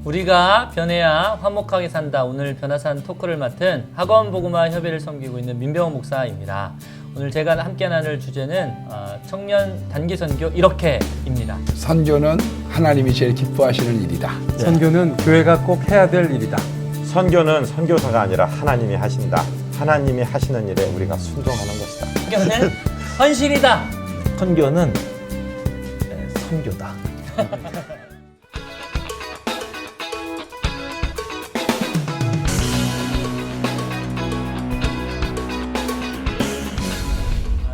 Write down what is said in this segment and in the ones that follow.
우리가 변해야 화목하게 산다. 오늘 변화산 토크를 맡은 학원 복음화 협의를 섬기고 있는 민병호 목사입니다. 오늘 제가 함께 나눌 주제는 청년 단기 선교 이렇게입니다. 선교는 하나님이 제일 기뻐하시는 일이다. 선교는 교회가 꼭 해야 될 일이다. 선교는 선교사가 아니라 하나님이 하신다. 하나님이 하시는 일에 우리가 순종하는 것이다. 선교는 헌신이다. 선교는 선교다.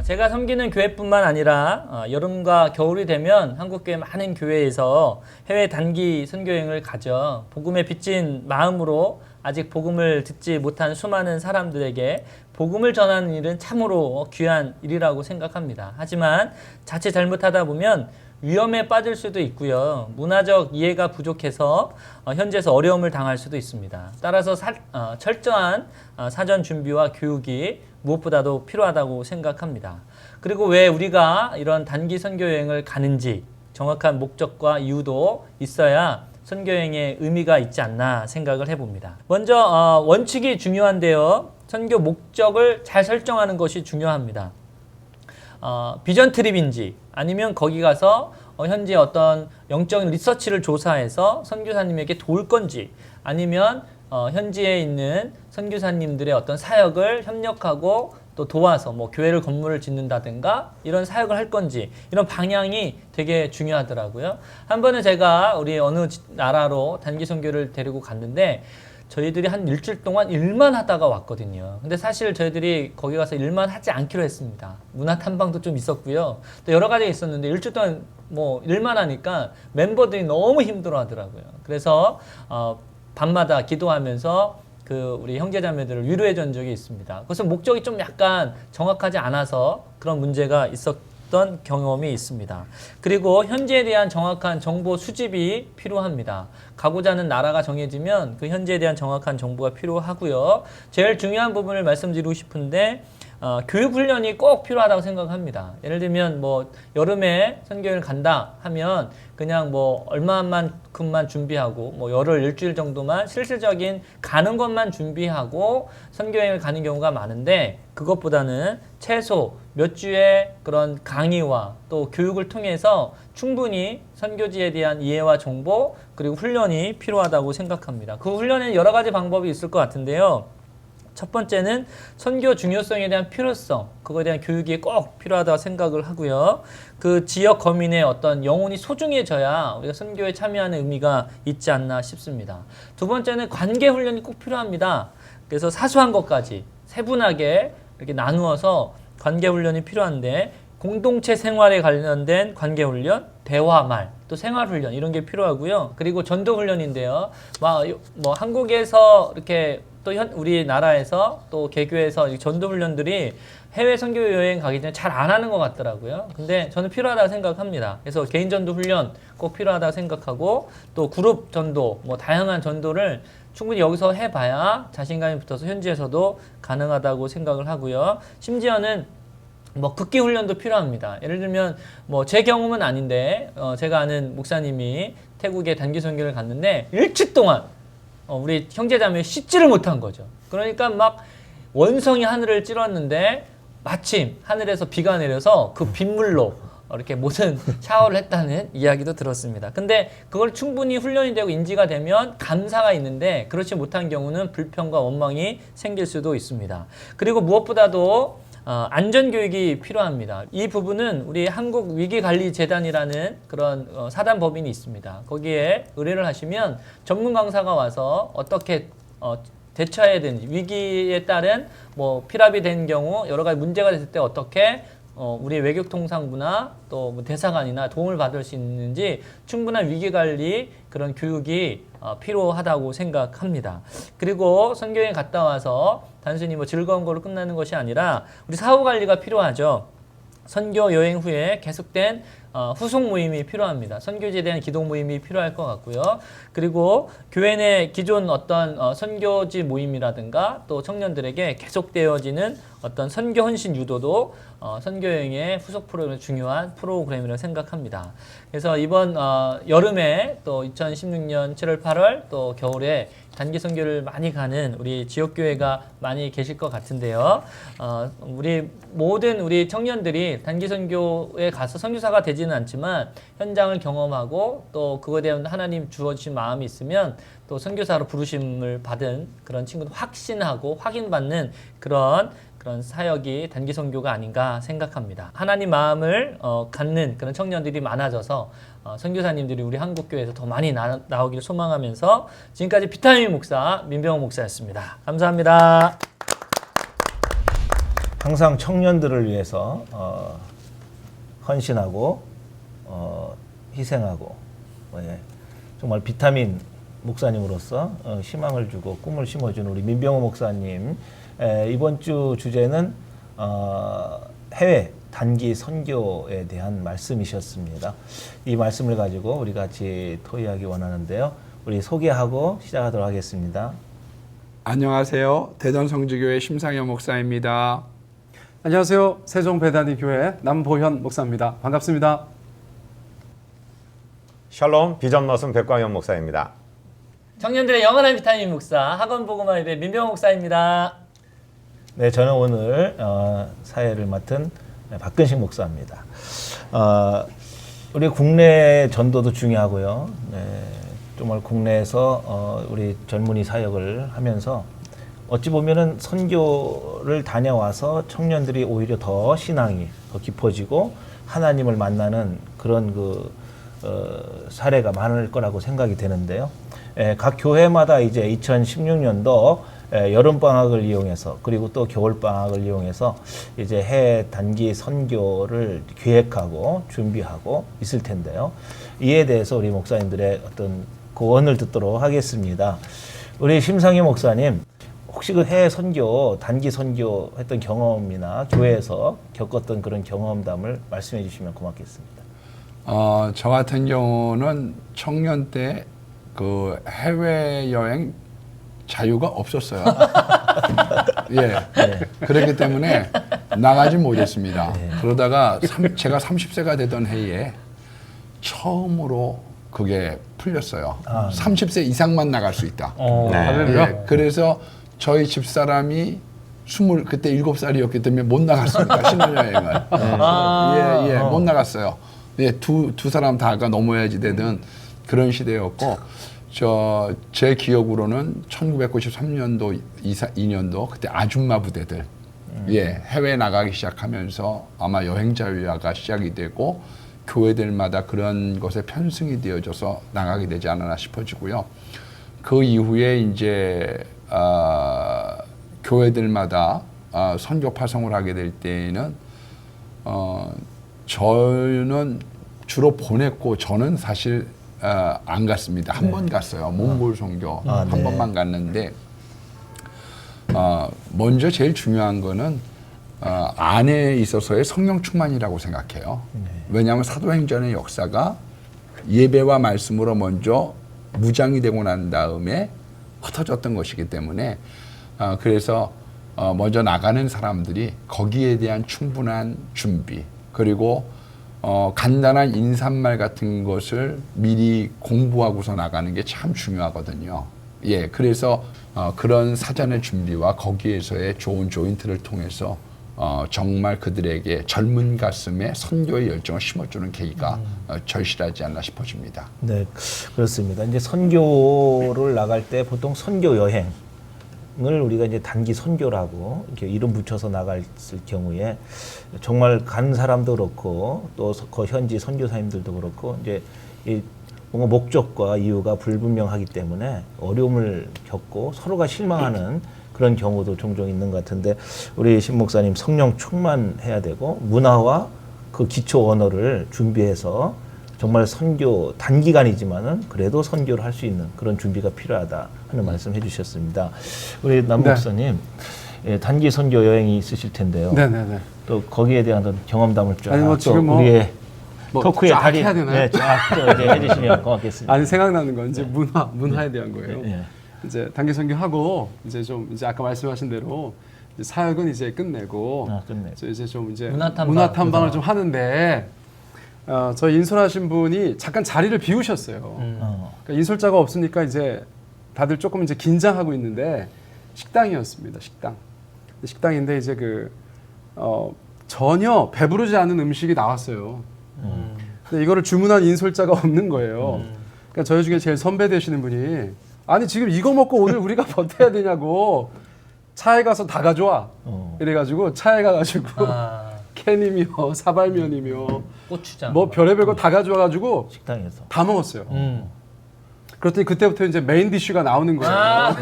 제가 섬기는 교회뿐만 아니라 여름과 겨울이 되면 한국교회 많은 교회에서 해외 단기 선교여행을 가져 복음에 빚진 마음으로 아직 복음을 듣지 못한 수많은 사람들에게 복음을 전하는 일은 참으로 귀한 일이라고 생각합니다. 하지만 자칫 잘못하다 보면 위험에 빠질 수도 있고요. 문화적 이해가 부족해서 현지에서 어려움을 당할 수도 있습니다. 따라서 철저한 사전 준비와 교육이 무엇보다도 필요하다고 생각합니다. 그리고 왜 우리가 이런 단기 선교 여행을 가는지 정확한 목적과 이유도 있어야 선교 여행의 의미가 있지 않나 생각을 해봅니다. 먼저 원칙이 중요한데요. 선교 목적을 잘 설정하는 것이 중요합니다. 비전 트립인지 아니면 거기 가서 현재 어떤 영적인 리서치를 조사해서 선교사님에게 도울 건지 아니면 현지에 있는 선교사님들의 어떤 사역을 협력하고 또 도와서 뭐 교회를 건물을 짓는다든가 이런 사역을 할 건지 이런 방향이 되게 중요하더라고요. 한 번은 제가 우리 어느 나라로 단기 선교를 데리고 갔는데 저희들이 한 일주일 동안 일만 하다가 왔거든요. 근데 사실 저희들이 거기 가서 일만 하지 않기로 했습니다. 문화 탐방도 좀 있었고요. 또 여러 가지가 있었는데 일주일 동안 뭐 일만 하니까 멤버들이 너무 힘들어 하더라고요. 그래서 밤마다 기도하면서 우리 형제자매들을 위로해 준 적이 있습니다. 그래서 목적이 좀 약간 정확하지 않아서 그런 문제가 있었던 경험이 있습니다. 그리고 현지에 대한 정확한 정보 수집이 필요합니다. 가고자 하는 나라가 정해지면 그 현지에 대한 정확한 정보가 필요하고요. 제일 중요한 부분을 말씀드리고 싶은데 교육훈련이 꼭 필요하다고 생각합니다. 예를 들면 뭐 여름에 선교를 간다 하면 그냥 뭐 얼마만큼만 준비하고 뭐 열흘 일주일 정도만 실질적인 가는 것만 준비하고 선교여행을 가는 경우가 많은데 그것보다는 최소 몇 주의 그런 강의와 또 교육을 통해서 충분히 선교지에 대한 이해와 정보 그리고 훈련이 필요하다고 생각합니다. 그 훈련에는 여러 가지 방법이 있을 것 같은데요. 첫 번째는 선교 중요성에 대한 필요성, 그거에 대한 교육이 꼭 필요하다고 생각을 하고요. 그 지역 거민의 어떤 영혼이 소중해져야 우리가 선교에 참여하는 의미가 있지 않나 싶습니다. 두 번째는 관계 훈련이 꼭 필요합니다. 그래서 사소한 것까지 세분하게 이렇게 나누어서 관계 훈련이 필요한데 공동체 생활에 관련된 관계 훈련, 대화 말, 또 생활 훈련 이런 게 필요하고요. 그리고 전도 훈련인데요. 뭐 한국에서 이렇게 또 우리나라에서 또 개교에서 전도 훈련들이 해외 선교 여행 가기 전에 잘 안 하는 것 같더라고요. 근데 저는 필요하다고 생각합니다. 그래서 개인 전도 훈련 꼭 필요하다고 생각하고 또 그룹 전도, 뭐 다양한 전도를 충분히 여기서 해봐야 자신감이 붙어서 현지에서도 가능하다고 생각을 하고요. 심지어는 뭐 극기 훈련도 필요합니다. 예를 들면 뭐 제 경험은 아닌데 제가 아는 목사님이 태국에 단기 선교를 갔는데 일주일 동안 우리 형제자매 씻지를 못한 거죠. 그러니까 막 원성이 하늘을 찌렀는데 마침 하늘에서 비가 내려서 그 빗물로 이렇게 모든 샤워를 했다는 이야기도 들었습니다. 근데 그걸 충분히 훈련이 되고 인지가 되면 감사가 있는데 그렇지 못한 경우는 불평과 원망이 생길 수도 있습니다. 그리고 무엇보다도 안전교육이 필요합니다. 이 부분은 우리 한국위기관리재단이라는 그런 사단법인이 있습니다. 거기에 의뢰를 하시면 전문 강사가 와서 어떻게 대처해야 되는지 위기에 따른 뭐 피랍이 된 경우 여러 가지 문제가 됐을 때 어떻게 우리 외교통상부나 또 뭐 대사관이나 도움을 받을 수 있는지 충분한 위기관리 그런 교육이 필요하다고 생각합니다. 그리고 선교여행 갔다 와서 단순히 뭐 즐거운 걸로 끝나는 것이 아니라 우리 사후관리가 필요하죠. 선교 여행 후에 계속된 후속 모임이 필요합니다. 선교지에 대한 기도 모임이 필요할 것 같고요. 그리고 교회 내 기존 어떤 선교지 모임이라든가 또 청년들에게 계속되어지는 어떤 선교 헌신 유도도 선교여행의 후속 프로그램 중요한 프로그램이라고 생각합니다. 그래서 이번 여름에 또 2016년 7월 8월 또 겨울에 단기 선교를 많이 가는 우리 지역교회가 많이 계실 것 같은데요. 우리 모든 우리 청년들이 단기 선교에 가서 선교사가 되지는 않지만 현장을 경험하고 또 그거에 대한 하나님 주어주신 마음이 있으면 또 선교사로 부르심을 받은 그런 친구들 확신하고 확인받는 그런 사역이 단기 선교가 아닌가 생각합니다. 하나님 마음을 갖는 그런 청년들이 많아져서 선교사님들이 우리 한국교회에서 더 많이 나오기를 소망하면서 지금까지 비타민 목사 민병호 목사였습니다. 감사합니다. 항상 청년들을 위해서 헌신하고 희생하고 예, 정말 비타민 목사님으로서 희망을 주고 꿈을 심어준 우리 민병호 목사님, 이번 주 주제는 해외 단기 선교에 대한 말씀이셨습니다. 이 말씀을 가지고 우리 같이 토의하기 원하는데요. 우리 소개하고 시작하도록 하겠습니다. 안녕하세요. 대전성지교회 심상현 목사입니다. 안녕하세요. 세종배단위교회 남보현 목사입니다. 반갑습니다. 샬롬 비전 머슴 백광현 목사입니다. 청년들의 영원한 비타민 목사 학원복음화 예배 민병호 목사입니다. 네, 저는 오늘 사회를 맡은 박근식 목사입니다. 우리 국내 전도도 중요하고요. 네, 정말 국내에서 우리 젊은이 사역을 하면서 어찌 보면은 선교를 다녀와서 청년들이 오히려 더 신앙이 더 깊어지고 하나님을 만나는 그런 사례가 많을 거라고 생각이 되는데요. 각 교회마다 이제 2016년도 여름방학을 이용해서 그리고 또 겨울방학을 이용해서 이제 해외 단기 선교를 기획하고 준비하고 있을 텐데요. 이에 대해서 우리 목사님들의 어떤 고언을 듣도록 하겠습니다. 우리 심상희 목사님, 혹시 그 해외 선교, 단기 선교 했던 경험이나 교회에서 겪었던 그런 경험담을 말씀해 주시면 고맙겠습니다. 저 같은 경우는 청년 때 그 해외여행 자유가 없었어요. 예. 그렇기 때문에 나가지 못했습니다. 그러다가 제가 30세가 되던 해에 처음으로 그게 풀렸어요. 30세 이상만 나갈 수 있다. 예. 그래서 저희 집사람이 그때 7살이었기 때문에 못 나갔습니다. 신혼여행을. 예, 못 나갔어요. 예, 두 사람 다가 넘어야지 되던 그런 시대였고, 제 기억으로는 1993년도, 2년도 그때 아줌마 부대들, 예, 해외 나가기 시작하면서 아마 여행 자유화가 시작이 되고 교회들마다 그런 것에 편승이 되어져서 나가게 되지 않았나 싶어지고요. 그 이후에 이제 교회들마다 선교 파송을 하게 될 때에는 저는 주로 보냈고 저는 사실 안 갔습니다. 한 번 갔어요. 몽골 선교 한 번만 갔는데 먼저 제일 중요한 거는 안에 있어서의 성령 충만이라고 생각해요. 왜냐하면 사도행전의 역사가 예배와 말씀으로 먼저 무장이 되고 난 다음에 흩어졌던 것이기 때문에 그래서 먼저 나가는 사람들이 거기에 대한 충분한 준비 그리고 간단한 인사말 같은 것을 미리 공부하고서 나가는 게 참 중요하거든요. 예, 그래서 그런 사전의 준비와 거기에서의 좋은 조인트를 통해서 정말 그들에게 젊은 가슴에 선교의 열정을 심어주는 계기가 절실하지 않나 싶어집니다. 네, 그렇습니다. 이제 선교를 나갈 때 보통 선교 여행을 우리가 이제 단기 선교라고 이렇게 이름 붙여서 나갈 경우에 정말 간 사람도 그렇고 또 그 현지 선교사님들도 그렇고 이제 이 뭔가 목적과 이유가 불분명하기 때문에 어려움을 겪고 서로가 실망하는 그런 경우도 종종 있는 것 같은데 우리 신 목사님 성령 충만해야 되고 문화와 그 기초 언어를 준비해서 정말 선교 단기간이지만은 그래도 선교를 할 수 있는 그런 준비가 필요하다 하는 말씀 해주셨습니다. 우리 남 목사님 예, 단기 선교 여행이 있으실 텐데요. 네네네. 또 거기에 대한 경험담을 쫙 아니 뭐 지금 뭐 우리의 뭐 토크의 쫙 달인 해야 되나요? 네, 쫙 이제 해주시면 고맙겠습니다. 아니 생각나는 건 이제 문화에 대한 거예요. 예. 이제 단기 선교하고 이제 아까 말씀하신 대로 이제 사역은 이제 끝내고 끝내고. 이제 좀 이제 문화 탐방. 문화 탐방을 좀 하는데 저희 인솔하신 분이 잠깐 자리를 비우셨어요. 그러니까 인솔자가 없으니까 이제 다들 조금 이제 긴장하고 있는데 식당이었습니다. 식당인데 이제 전혀 배부르지 않은 음식이 나왔어요. 근데 이거를 주문한 인솔자가 없는 거예요. 그러니까 저희 중에 제일 선배 되시는 분이 아니 지금 이거 먹고 오늘 우리가 버텨야 되냐고 차에 가서 다 가져와. 이래가지고 차에 가가지고 캔이며 사발면이며 고추장. 뭐 별의별 거 다 가져와가지고 식당에서. 다 먹었어요. 그랬더니 그때부터 이제 메인 디쉬가 나오는 거예요.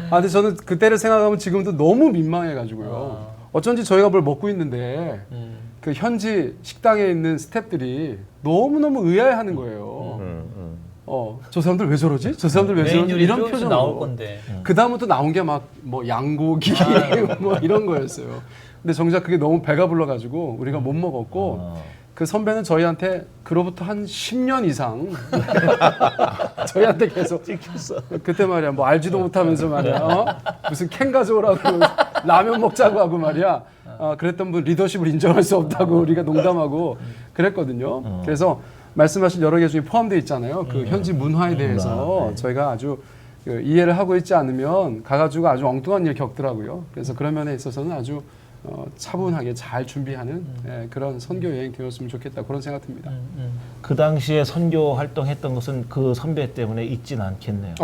근데 저는 그때를 생각하면 지금도 너무 민망해가지고요. 어쩐지 저희가 뭘 먹고 있는데 그 현지 식당에 있는 스태프들이 너무너무 의아해하는 거예요. 저 사람들 왜 저러지? 저 사람들 왜 메인 저러지? 요리 이런 조금씩 표정으로. 나올 건데. 그 다음부터 나온 게 막 뭐 양고기 뭐 이런 거였어요. 근데 정작 그게 너무 배가 불러가지고 우리가 못 먹었고 그 선배는 저희한테 그로부터 한 10년 이상 저희한테 계속 찍혔어. 그때 말이야 뭐 알지도 못하면서 말이야 무슨 캔 가져오라고 라면 먹자고 하고 말이야 그랬던 분 리더십을 인정할 수 없다고 우리가 농담하고 그랬거든요. 그래서 말씀하신 여러 개 중에 포함되어 있잖아요. 그 현지 문화에 대해서 저희가 아주 이해를 하고 있지 않으면 가가지고 아주 엉뚱한 일 겪더라고요. 그래서 그런 면에 있어서는 아주 차분하게 잘 준비하는 그런 선교 여행 되었으면 좋겠다 그런 생각 듭니다. 그 당시에 선교 활동했던 것은 그 선배 때문에 잊진 않겠네요.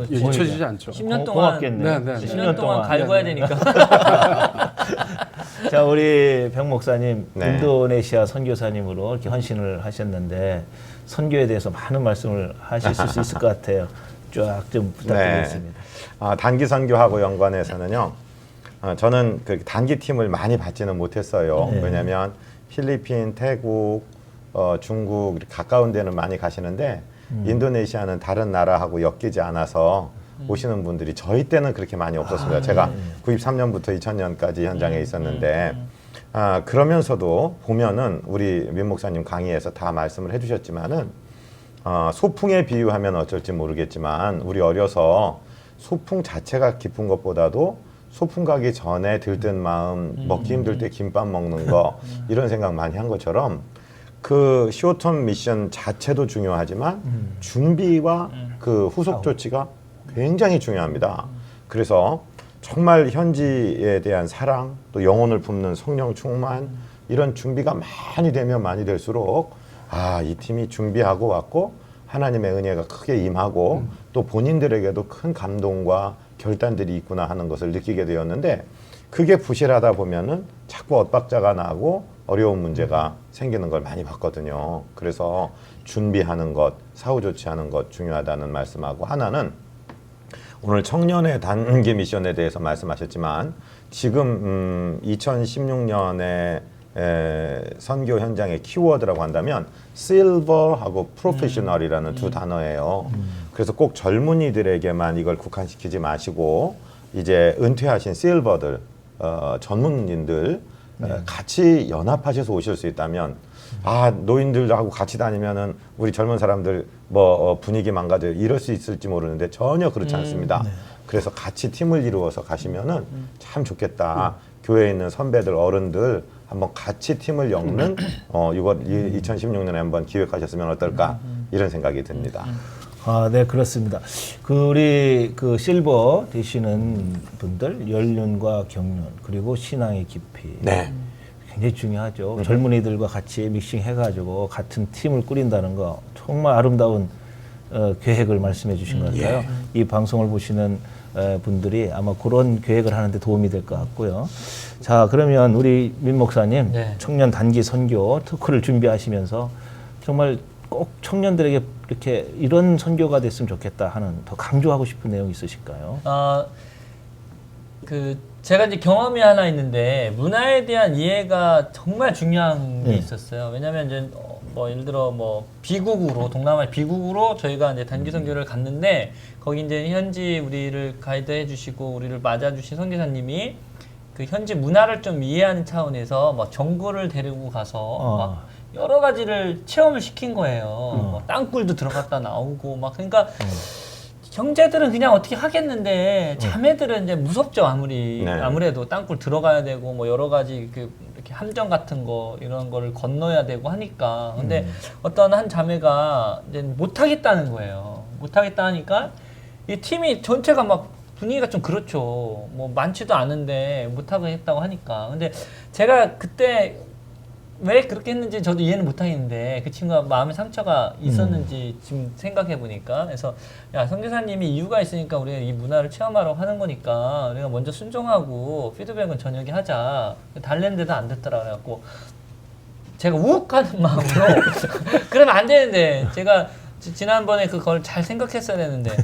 잊혀지지 않죠. 10년 동안 고맙겠네요. 네. 10년 동안 갈궈야 되니까. 자, 우리 병 목사님 네. 인도네시아 선교사님으로 이렇게 헌신을 하셨는데 선교에 대해서 많은 말씀을 하실 수 있을 것 같아요. 쫙 좀 부탁드리겠습니다. 단기 선교하고 연관해서는요. 저는 그 단기 팀을 많이 받지는 못했어요. 왜냐하면 필리핀, 태국, 중국 이렇게 가까운 데는 많이 가시는데 인도네시아는 다른 나라하고 엮이지 않아서 오시는 분들이 저희 때는 그렇게 많이 없었습니다. 제가 93년부터 2000년까지 현장에 있었는데 그러면서도 보면은 우리 민 목사님 강의에서 다 말씀을 해주셨지만은 소풍에 비유하면 어쩔지 모르겠지만 우리 어려서 소풍 자체가 깊은 것보다도 소풍 가기 전에 들뜬 마음, 먹기 힘들 때 김밥 먹는 거 이런 생각 많이 한 것처럼 그 쇼텀 미션 자체도 중요하지만 준비와 그 후속 조치가 굉장히 중요합니다. 그래서 정말 현지에 대한 사랑, 또 영혼을 품는 성령 충만 이런 준비가 많이 되면 많이 될수록 이 팀이 준비하고 왔고 하나님의 은혜가 크게 임하고 또 본인들에게도 큰 감동과 결단들이 있구나 하는 것을 느끼게 되었는데 그게 부실하다 보면은 자꾸 엇박자가 나고 어려운 문제가 생기는 걸 많이 봤거든요. 그래서 준비하는 것, 사후 조치하는 것 중요하다는 말씀하고 하나는 오늘 청년의 단기 미션에 대해서 말씀하셨지만 지금 2016년에 선교 현장의 키워드라고 한다면 실버하고 프로페셔널이라는 두 단어예요. 그래서 꼭 젊은이들에게만 이걸 국한시키지 마시고 이제 은퇴하신 실버들, 전문인들 같이 연합하셔서 오실 수 있다면 노인들하고 같이 다니면은 우리 젊은 사람들 분위기 망가져 이럴 수 있을지 모르는데 전혀 그렇지 않습니다. 그래서 같이 팀을 이루어서 가시면은 참 좋겠다. 교회에 있는 선배들, 어른들 한번 같이 팀을 엮는 2016년에 한번 기획하셨으면 어떨까 이런 생각이 듭니다. 네, 그렇습니다. 우리 실버 되시는 분들 연륜과 경륜 그리고 신앙의 깊이 굉장히 중요하죠. 젊은이들과 같이 믹싱해가지고 같은 팀을 꾸린다는 거 정말 아름다운 계획을 말씀해 주신 것 같아요. 이 방송을 보시는 분들이 아마 그런 계획을 하는데 도움이 될 것 같고요. 자, 그러면 우리 민 목사님 청년 단기 선교 특허를 준비하시면서 정말 꼭 청년들에게 이렇게 이런 선교가 됐으면 좋겠다 하는 더 강조하고 싶은 내용 있으실까요? 제가 이제 경험이 하나 있는데 문화에 대한 이해가 정말 중요한 게 있었어요. 왜냐하면 이제 예를 들어 비국으로 동남아 비국으로 저희가 이제 단기 선교를 갔는데 거기 이제 현지 우리를 가이드해 주시고 우리를 맞아 주신 선교사님이 그 현지 문화를 좀 이해하는 차원에서 막 정글을 데리고 가서 막 여러 가지를 체험을 시킨 거예요. 뭐 땅굴도 들어갔다 나오고 막 그러니까 형제들은 그냥 어떻게 하겠는데 자매들은 이제 무섭죠. 아무래도 땅굴 들어가야 되고 뭐 여러 가지 그 이렇게 함정 같은 거 이런 거를 건너야 되고 하니까 근데 어떤 한 자매가 이제 못 하겠다는 거예요. 못 하겠다 하니까 이 팀이 전체가 막 분위기가 좀 그렇죠. 뭐 많지도 않은데 못 하겠다고 하니까 근데 제가 그때 왜 그렇게 했는지 저도 이해는 못하겠는데 그 친구가 마음에 상처가 있었는지 지금 생각해 보니까 그래서 야 선교사님이 이유가 있으니까 우리가 이 문화를 체험하러 하는 거니까 우리가 먼저 순종하고 피드백은 저녁에 하자. 달랬는데도 안 됐더라 그래갖고 제가 우욱하는 마음으로 그러면 안 되는데 제가 지난번에 그걸 잘 생각했어야 되는데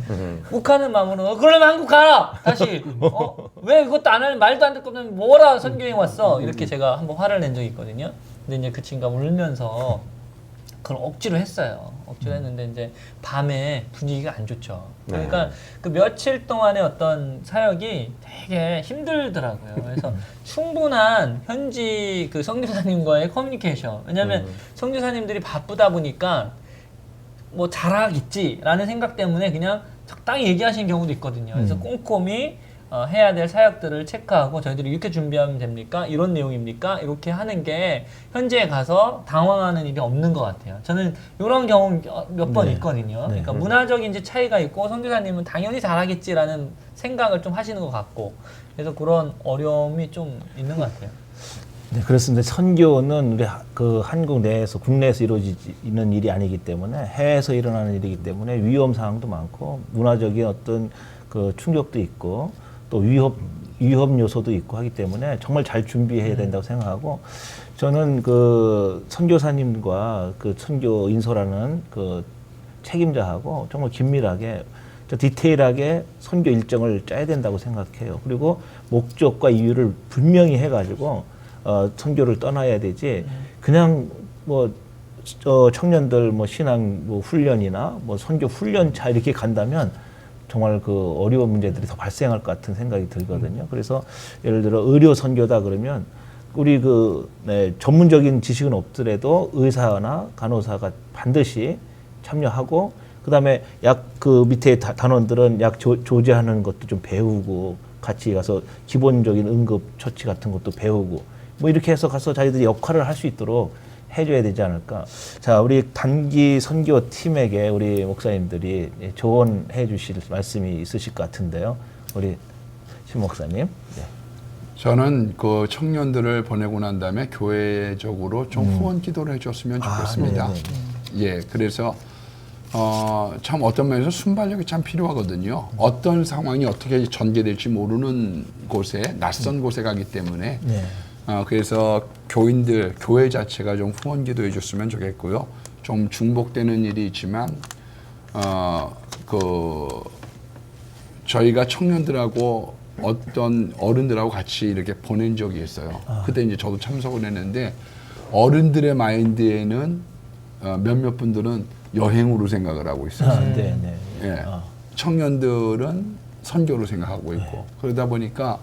욱하는 마음으로 그러면 한국 가라 다시 왜 그것도 안 하는 말도 안 듣고 뭐라 선교행 왔어 이렇게 제가 한번 화를 낸 적이 있거든요. 근데 이제 그 친구가 울면서 그걸 억지로 했어요. 억지로 했는데 이제 밤에 분위기가 안 좋죠. 그러니까 그 며칠 동안의 어떤 사역이 되게 힘들더라고요. 그래서 충분한 현지 그 선교사님과의 커뮤니케이션. 왜냐하면 선교사님들이 바쁘다 보니까 뭐 잘하겠지라는 생각 때문에 그냥 적당히 얘기하시는 경우도 있거든요. 그래서 꼼꼼히 해야 될 사역들을 체크하고 저희들이 이렇게 준비하면 됩니까? 이런 내용입니까? 이렇게 하는 게 현지에 가서 당황하는 일이 없는 것 같아요. 저는 이런 경우 몇 번 있거든요. 그러니까 문화적인 이제 차이가 있고 선교사님은 당연히 잘하겠지라는 생각을 좀 하시는 것 같고 그래서 그런 어려움이 좀 있는 것 같아요. 네, 그렇습니다. 선교는 우리 그 한국 내에서 국내에서 이루어지는 일이 아니기 때문에 해외에서 일어나는 일이기 때문에 위험 사항도 많고 문화적인 어떤 그 충격도 있고 또 위험 요소도 있고 하기 때문에 정말 잘 준비해야 된다고 생각하고 저는 그 선교사님과 그 선교 인솔하는 그 책임자하고 정말 긴밀하게 디테일하게 선교 일정을 짜야 된다고 생각해요. 그리고 목적과 이유를 분명히 해가지고 선교를 떠나야 되지 그냥 뭐 청년들 뭐 신앙 뭐 훈련이나 뭐 선교 훈련차 이렇게 간다면 정말 그 어려운 문제들이 더 발생할 것 같은 생각이 들거든요. 그래서 예를 들어 의료 선교다 그러면 우리 그 전문적인 지식은 없더라도 의사나 간호사가 반드시 참여하고 그다음에 약 그 밑에 단원들은 약 조제하는 것도 좀 배우고 같이 가서 기본적인 응급 처치 같은 것도 배우고 뭐 이렇게 해서 가서 자기들이 역할을 할 수 있도록 해줘야 되지 않을까. 자, 우리 단기 선교 팀에게 우리 목사님들이 조언해 주실 말씀이 있으실 것 같은데요. 우리 신 목사님. 네. 저는 그 청년들을 보내고 난 다음에 교회적으로 좀 후원 기도를 해줬으면 좋겠습니다. 예, 그래서 참 어떤 면에서 순발력이 참 필요하거든요. 어떤 상황이 어떻게 전개될지 모르는 곳에 낯선 곳에 가기 때문에 그래서 교인들, 교회 자체가 좀 후원 기도해 줬으면 좋겠고요. 좀 중복되는 일이 있지만 저희가 청년들하고 어떤 어른들하고 같이 이렇게 보낸 적이 있어요. 그때 이제 저도 참석을 했는데 어른들의 마인드에는 몇몇 분들은 여행으로 생각을 하고 있어요. 예. 청년들은 선교로 생각하고 있고 그러다 보니까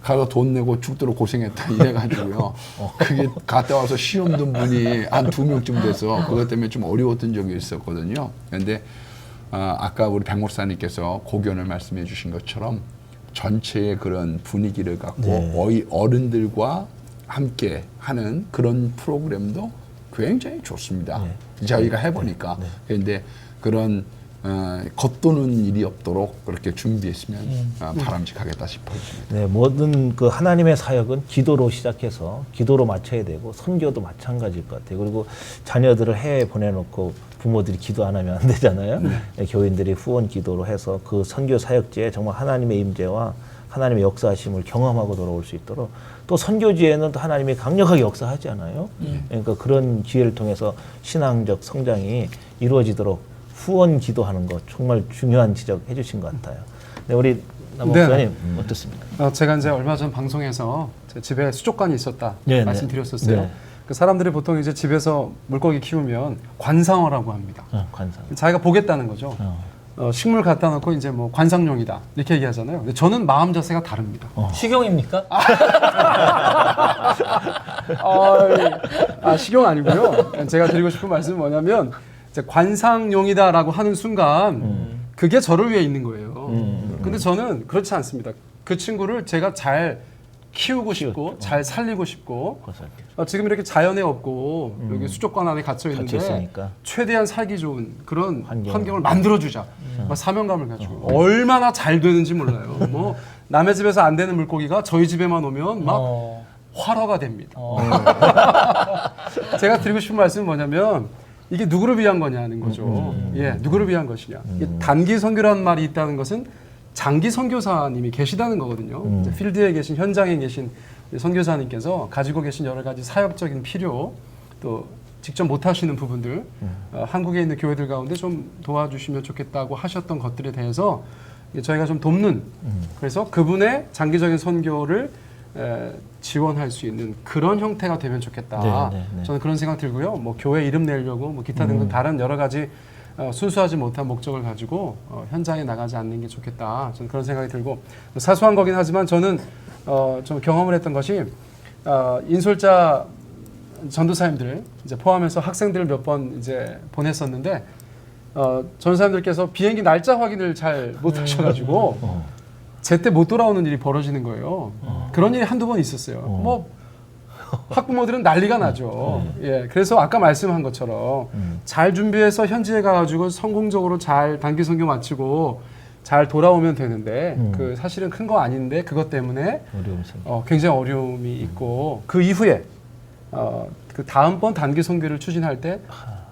가서 돈 내고 죽도록 고생했다 이래가지고요. 그게 갔다 와서 시험 든 분이 한 2명쯤 돼서 그것 때문에 좀 어려웠던 적이 있었거든요. 그런데 아까 우리 백 목사님께서 고견을 말씀해 주신 것처럼 전체의 그런 분위기를 갖고 어른들과 함께 하는 그런 프로그램도 굉장히 좋습니다. 저희가 해보니까. 그런데 그런 겉도는 일이 없도록 그렇게 준비했으면 바람직하겠다 싶어요. 네, 모든 그 하나님의 사역은 기도로 시작해서 기도로 마쳐야 되고 선교도 마찬가지일 것 같아요. 그리고 자녀들을 해외에 보내놓고 부모들이 기도 안 하면 안 되잖아요. 네, 교인들이 후원 기도로 해서 그 선교 사역지에 정말 하나님의 임재와 하나님의 역사하심을 경험하고 돌아올 수 있도록 또 선교지에는 또 하나님이 강력하게 역사하지 않아요. 그러니까 그런 기회를 통해서 신앙적 성장이 이루어지도록 후원 기도하는 것 정말 중요한 지적해 주신 것 같아요. 네, 우리 남 목사님 어떻습니까? 제가 이제 얼마 전 방송에서 제 집에 수족관이 있었다 네, 말씀드렸었어요. 네. 그 사람들이 보통 이제 집에서 물고기 키우면 관상어라고 합니다. 관상. 자기가 보겠다는 거죠. 식물 갖다 놓고 이제 뭐 관상용이다 이렇게 얘기하잖아요. 근데 저는 마음 자세가 다릅니다. 식용입니까? 식용 아니고요. 제가 드리고 싶은 말씀은 뭐냐면 이제 관상용이다라고 하는 순간 그게 저를 위해 있는 거예요. 근데 저는 그렇지 않습니다. 그 친구를 제가 잘 키우고 싶고 잘 살리고 싶고 지금 이렇게 자연에 없고 여기 수족관 안에 갇혀 있는데 있으니까. 최대한 살기 좋은 그런 환경을. 환경을 만들어주자. 막 사명감을 가지고 얼마나 잘 되는지 몰라요. 뭐 남의 집에서 안 되는 물고기가 저희 집에만 오면 막 활화가 됩니다. 제가 드리고 싶은 말씀은 뭐냐면 이게 누구를 위한 거냐는 거죠. 예, 누구를 위한 것이냐. 이게 단기 선교라는 말이 있다는 것은 장기 선교사님이 계시다는 거거든요. 이제 필드에 계신 현장에 계신 선교사님께서 가지고 계신 여러 가지 사역적인 필요 또 직접 못 하시는 부분들 한국에 있는 교회들 가운데 좀 도와주시면 좋겠다고 하셨던 것들에 대해서 저희가 좀 돕는 그래서 그분의 장기적인 선교를 지원할 수 있는 그런 형태가 되면 좋겠다. 네. 저는 그런 생각 들고요. 뭐 교회 이름 내려고 뭐 기타 등등 다른 여러 가지 순수하지 못한 목적을 가지고 현장에 나가지 않는 게 좋겠다. 저는 그런 생각이 들고 사소한 거긴 하지만 저는 좀 경험을 했던 것이 인솔자 전도사님들 이제 포함해서 학생들을 몇 번 이제 보냈었는데 전도사님들께서 비행기 날짜 확인을 잘 못하셔가지고 제때 못 돌아오는 일이 벌어지는 거예요. 그런 일이 한두 번 있었어요. 뭐 학부모들은 난리가 나죠. 예, 그래서 아까 말씀한 것처럼 잘 준비해서 현지에 가가지고 성공적으로 잘 단기 선교 마치고 잘 돌아오면 되는데 그 사실은 큰 거 아닌데 그것 때문에 굉장히 어려움이 있고 그 이후에 그 다음번 단기 선교를 추진할 때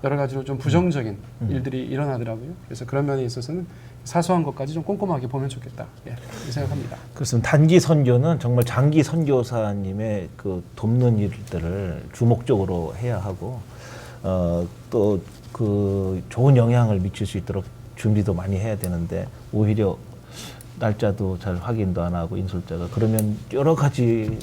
여러 가지로 좀 부정적인 일들이 일어나더라고요. 그래서 그런 면에 있어서는 사소한 것까지 좀 꼼꼼하게 보면 좋겠다. 예, 이 생각합니다. 그렇습니다. 단기 선교는 정말 장기 선교사님의 그 돕는 일들을 주목적으로 해야 하고 또 그 좋은 영향을 미칠 수 있도록 준비도 많이 해야 되는데 오히려 날짜도 잘 확인도 안 하고 인솔자가 그러면 여러 가지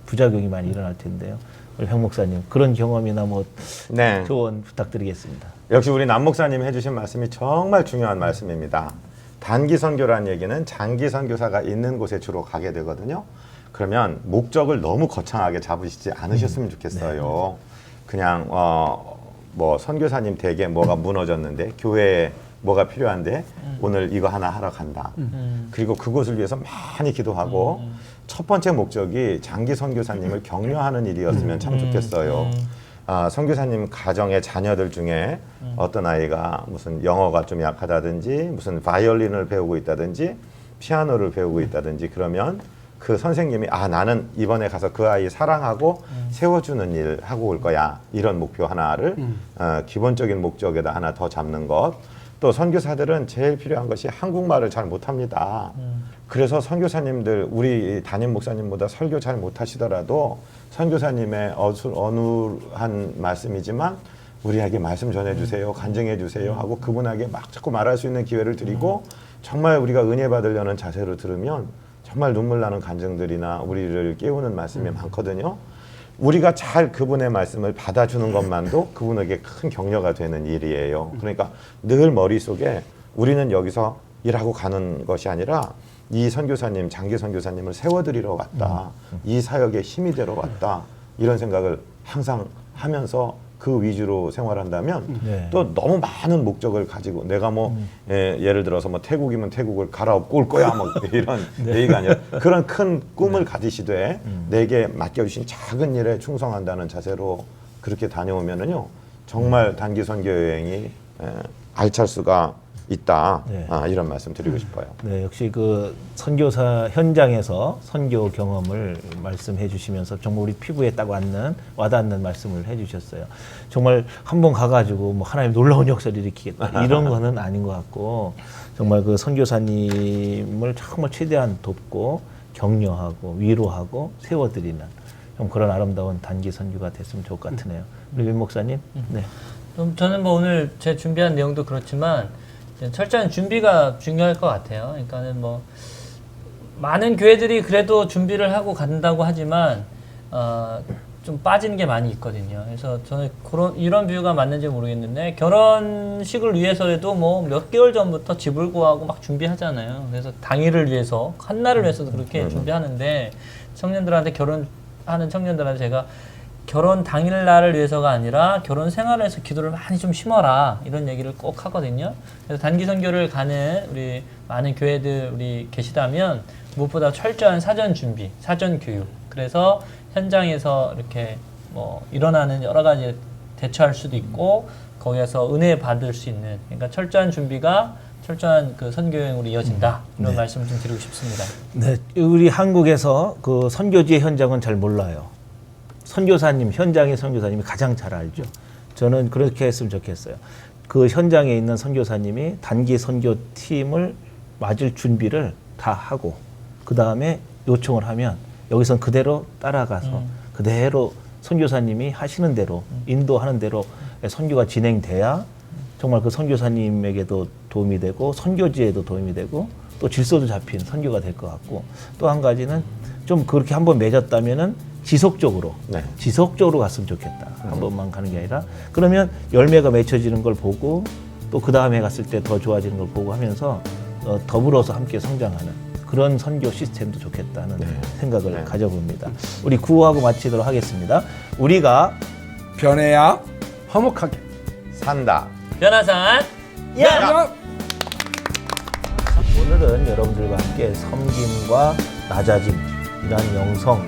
부작용이 많이 일어날 텐데요. 우리 백 목사님 그런 경험이나 뭐 네. 조언 부탁드리겠습니다. 역시 우리 남 목사님 해주신 말씀이 정말 중요한 말씀입니다. 단기 선교라는 얘기는 장기 선교사가 있는 곳에 주로 가게 되거든요. 그러면 목적을 너무 거창하게 잡으시지 않으셨으면 좋겠어요. 그냥 뭐 선교사님 댁에 뭐가 무너졌는데 교회에 뭐가 필요한데 오늘 이거 하나 하러 간다. 그리고 그곳을 위해서 많이 기도하고 첫 번째 목적이 장기 선교사님을 격려하는 일이었으면 참 좋겠어요. 선교사님 가정의 자녀들 중에 어떤 아이가 무슨 영어가 좀 약하다든지 무슨 바이올린을 배우고 있다든지 피아노를 배우고 있다든지 그러면 그 선생님이 나는 이번에 가서 그 아이 사랑하고 세워주는 일 하고 올 거야 이런 목표 하나를 기본적인 목적에다 하나 더 잡는 것. 또 선교사들은 제일 필요한 것이 한국말을 잘 못합니다. 그래서 선교사님들 우리 담임 목사님보다 설교 잘 못하시더라도 선교사님의 어눌한 말씀이지만 우리에게 말씀 전해주세요, 간증해주세요 하고 그분에게 막 자꾸 말할 수 있는 기회를 드리고 정말 우리가 은혜 받으려는 자세로 들으면 정말 눈물 나는 간증들이나 우리를 깨우는 말씀이 많거든요. 우리가 잘 그분의 말씀을 받아주는 것만도 그분에게 큰 격려가 되는 일이에요. 그러니까 늘 머릿속에 우리는 여기서 일하고 가는 것이 아니라 이 선교사님, 장기 선교사님을 세워드리러 왔다. 이 사역에 힘이 되러 왔다. 이런 생각을 항상 하면서 그 위주로 생활한다면 또 너무 많은 목적을 가지고 내가 뭐 예를 들어서 뭐 태국이면 태국을 갈아엎고 올 거야 뭐 이런 얘기가 아니라 그런 큰 꿈을 가지시되 내게 맡겨주신 작은 일에 충성한다는 자세로 그렇게 다녀오면은요 정말 단기 선교 여행이 알찰 수가 있다. 이런 말씀 드리고 싶어요. 네, 역시 그 선교사 현장에서 선교 경험을 말씀해 주시면서 정말 우리 피부에 딱 와닿는 말씀을 해 주셨어요. 정말 한번 가가지고 뭐 하나님 놀라운 역사를 일으키겠다 이런 거는 아닌 것 같고 정말 그 선교사님을 정말 최대한 돕고 격려하고 위로하고 세워드리는 좀 그런 아름다운 단기 선교가 됐으면 좋을 것 같으네요. 우리 민 목사님. 네. 저는 뭐 오늘 제 준비한 내용도 그렇지만 철저한 준비가 중요할 것 같아요. 그러니까는 뭐 많은 교회들이 그래도 준비를 하고 간다고 하지만 좀 좀 빠지는 게 많이 있거든요. 그래서 저는 이런 비유가 맞는지 모르겠는데 결혼식을 위해서라도 뭐 몇 개월 전부터 집을 구하고 막 준비하잖아요. 그래서 당일을 위해서 한날을 위해서도 그렇게 준비하는데 청년들한테 결혼하는 청년들한테 제가 결혼 당일날을 위해서가 아니라 결혼 생활을 해서 기도를 많이 좀 심어라 이런 얘기를 꼭 하거든요. 그래서 단기 선교를 가는 우리 많은 교회들 우리 계시다면 무엇보다 철저한 사전 준비, 사전 교육. 그래서 현장에서 이렇게 뭐 일어나는 여러 가지 대처할 수도 있고 거기에서 은혜 받을 수 있는 그러니까 철저한 준비가 철저한 그 선교행으로 이어진다 이런 말씀을 좀 드리고 싶습니다. 네, 우리 한국에서 그 선교지의 현장은 잘 몰라요. 선교사님, 현장의 선교사님이 가장 잘 알죠. 저는 그렇게 했으면 좋겠어요. 그 현장에 있는 선교사님이 단기 선교팀을 맞을 준비를 다 하고 그 다음에 요청을 하면 여기선 그대로 따라가서 그대로 선교사님이 하시는 대로 인도하는 대로 선교가 진행돼야 정말 그 선교사님에게도 도움이 되고 선교지에도 도움이 되고 또 질서도 잡힌 선교가 될 것 같고 또 한 가지는 좀 그렇게 한번 맺었다면은 지속적으로 갔으면 좋겠다. 한 번만 가는 게 아니라 그러면 열매가 맺혀지는 걸 보고 또 그 다음에 갔을 때 더 좋아지는 걸 보고 하면서 더불어서 함께 성장하는 그런 선교 시스템도 좋겠다는 생각을 가져봅니다. 우리 구호하고 마치도록 하겠습니다. 우리가 변해야 화목하게 산다. 변화산 야! 오늘은 여러분들과 함께 섬김과 낮아짐이라는 영성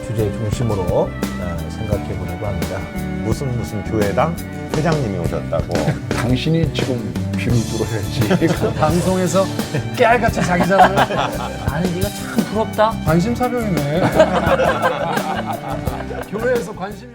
주제 중심으로 생각해 보려고 합니다. 무슨 교회당 회장님이 오셨다고. 당신이 지금 비를 들어야지. 방송에서 깨알같이 자기 자랑을 아니 네가 참 부럽다. 관심사병이네. 교회에서 관심이